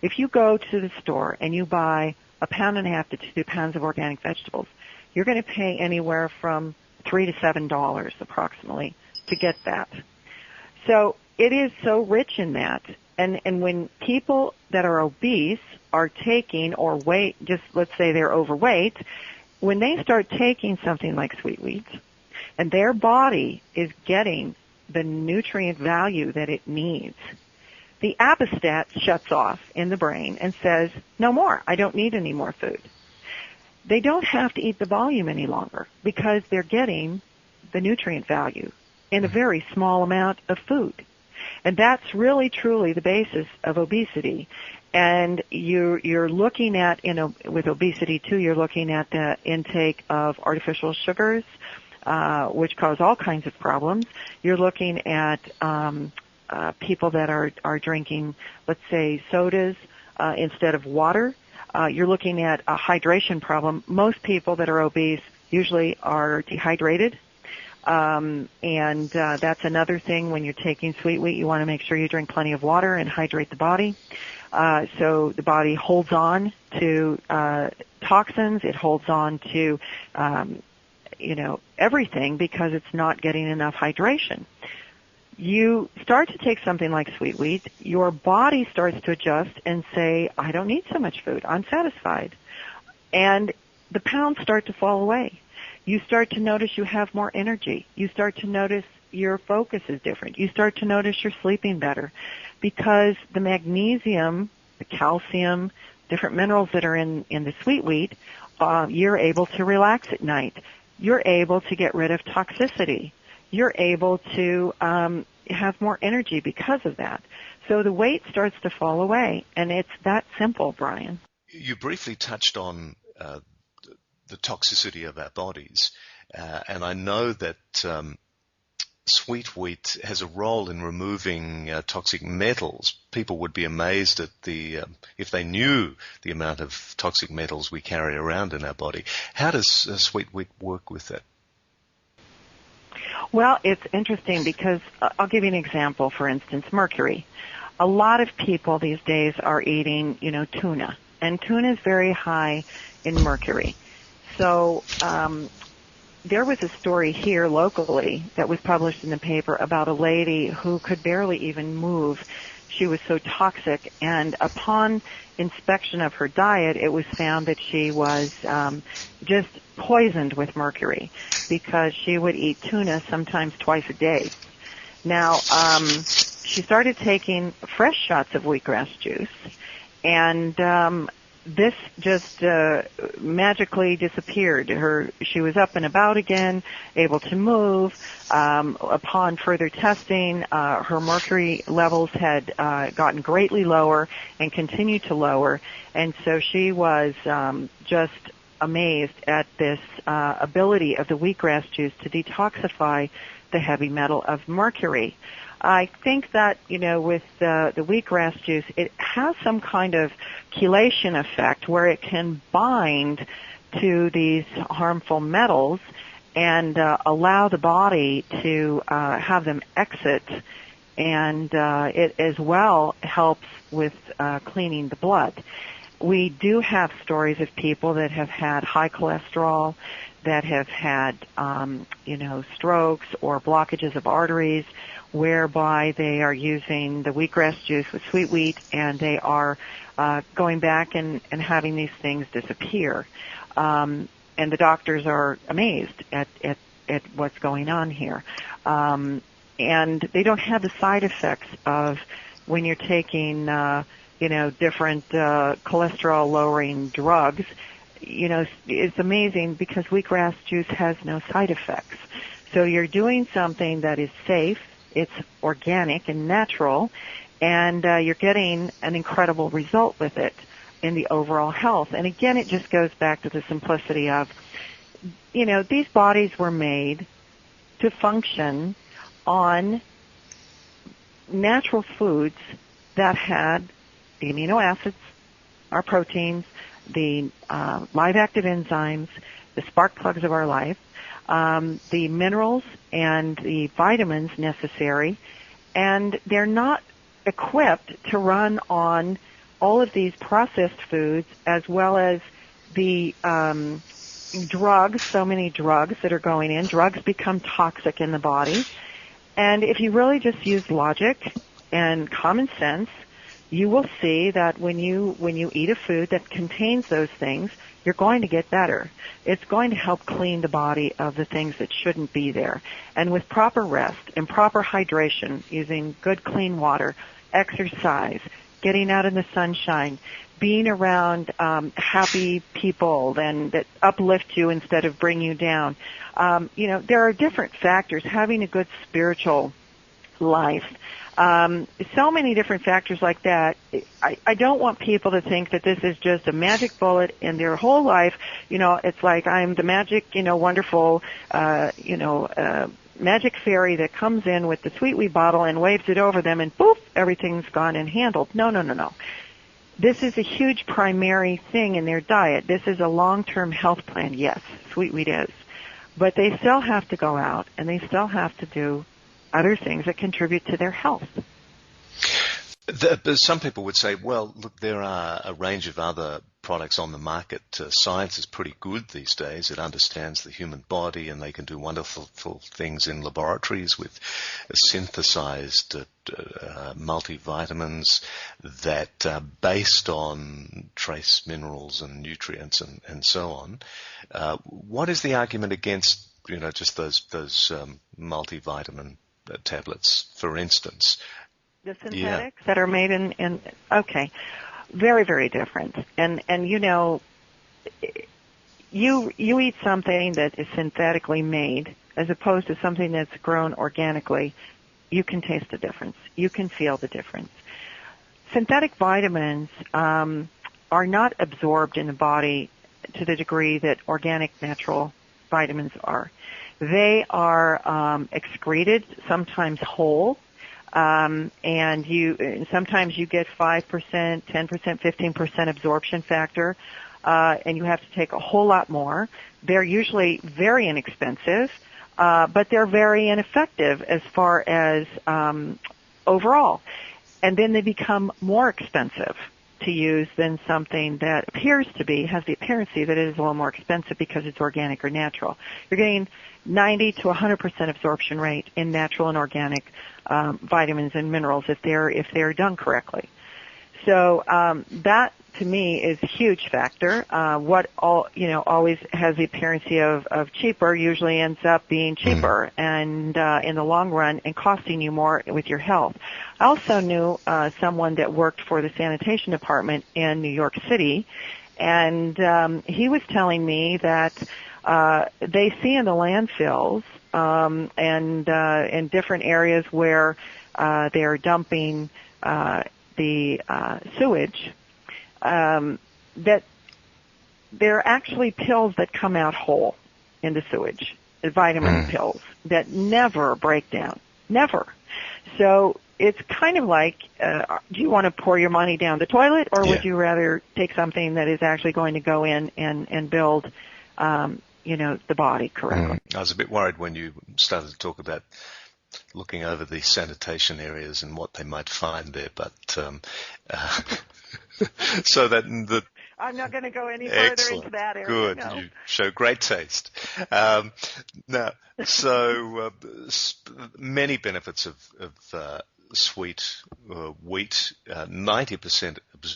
If you go to the store and you buy 1.5 to 2 pounds of organic vegetables, you're going to pay anywhere from $3 to $7 approximately to get that. So it is so rich in that. And when people that are obese are taking or weight, just let's say they're overweight, when they start taking something like sweet wheat, and their body is getting the nutrient value that it needs, the apostat shuts off in the brain and says, no more, I don't need any more food. They don't have to eat the volume any longer because they're getting the nutrient value in a very small amount of food. And that's really, truly the basis of obesity. And you're looking at, with obesity too, you're looking at the intake of artificial sugars, which cause all kinds of problems. You're looking at people that are drinking, let's say, sodas instead of water. You're looking at a hydration problem. Most people that are obese usually are dehydrated. And that's another thing. When you're taking sweet wheat, you want to make sure you drink plenty of water and hydrate the body. So the body holds on to toxins. It holds on to, everything because it's not getting enough hydration. You start to take something like sweet wheat, your body starts to adjust and say, I don't need so much food. I'm satisfied. And the pounds start to fall away. You start to notice you have more energy. You start to notice your focus is different. You start to notice you're sleeping better because the magnesium, the calcium, different minerals that are in the sweet wheat, you're able to relax at night. You're able to get rid of toxicity. You're able to have more energy because of that. So the weight starts to fall away, and it's that simple, Brian. You briefly touched on the toxicity of our bodies, and I know that sweet wheat has a role in removing toxic metals. People would be amazed at if they knew the amount of toxic metals we carry around in our body. How does sweet wheat work with that? Well, it's interesting because I'll give you an example. For instance, mercury. A lot of people these days are eating, tuna, and tuna is very high in mercury. So there was a story here locally that was published in the paper about a lady who could barely even move. She was so toxic, and upon inspection of her diet, it was found that she was just poisoned with mercury because she would eat tuna sometimes twice a day. Now, she started taking fresh shots of wheatgrass juice, and this just magically disappeared. She was up and about again, able to move. Upon further testing, her mercury levels had gotten greatly lower and continued to lower, and so she was just amazed at this ability of the wheatgrass juice to detoxify the heavy metal of mercury. I think that, with the wheatgrass juice, it has some kind of chelation effect where it can bind to these harmful metals and allow the body to have them exit, and it as well helps with cleaning the blood. We do have stories of people that have had high cholesterol, that have had, strokes or blockages of arteries, whereby they are using the wheatgrass juice with sweet wheat, and they are going back and having these things disappear. And the doctors are amazed at what's going on here. And they don't have the side effects of when you're taking, different cholesterol-lowering drugs. It's amazing because wheatgrass juice has no side effects. So you're doing something that is safe, it's organic and natural, and you're getting an incredible result with it in the overall health. And again, it just goes back to the simplicity of, these bodies were made to function on natural foods that had the amino acids, our proteins, the live active enzymes, the spark plugs of our life, the minerals and the vitamins necessary, and they're not equipped to run on all of these processed foods, as well as the drugs, so many drugs that are going in. Drugs become toxic in the body. And if you really just use logic and common sense, you will see that when you eat a food that contains those things, you're going to get better. It's going to help clean the body of the things that shouldn't be there. And with proper rest and proper hydration, using good clean water, exercise, getting out in the sunshine, being around happy people that uplift you instead of bring you down. There are different factors. Having a good spiritual life. So many different factors like that. I don't want people to think that this is just a magic bullet in their whole life. It's like I'm the magic, wonderful, magic fairy that comes in with the sweet wee bottle and waves it over them and poof, everything's gone and handled. No. This is a huge primary thing in their diet. This is a long-term health plan. Yes, sweet wheat is. But they still have to go out and they still have to do other things that contribute to their health. Some people would say, well, look, there are a range of other products on the market. Science is pretty good these days. It understands the human body, and they can do wonderful things in laboratories with synthesized multivitamins that are based on trace minerals and nutrients and so on. What is the argument against, just those multivitamin tablets, for instance? The synthetics that are made in okay, very, very different. And you eat something that is synthetically made as opposed to something that's grown organically, you can taste the difference. You can feel the difference. Synthetic vitamins are not absorbed in the body to the degree that organic natural vitamins are. They are excreted, sometimes whole. And sometimes you get 5%, 10%, 15% absorption factor, and you have to take a whole lot more. They're usually very inexpensive, but they're very ineffective as far as overall. And then they become more expensive to use than something that has the appearance that it is a little more expensive because it's organic or natural. You're getting 90 to 100% absorption rate in natural and organic vitamins and minerals if they're done correctly. So that to me is a huge factor. Always has the appearance of cheaper usually ends up being cheaper and in the long run and costing you more with your health. I also knew someone that worked for the sanitation department in New York City, and he was telling me that they see in the landfills and in different areas where they're dumping the sewage, that there are actually pills that come out whole in the sewage, vitamin pills that never break down, never. So it's kind of like, do you want to pour your money down the toilet, or would you rather take something that is actually going to go in and build the body correctly? I was a bit worried when you started to talk about looking over the sanitation areas and what they might find there, but so that I'm not going to go any further into that area. Good. No. You show great taste. Now, so many benefits of sweet wheat. 90%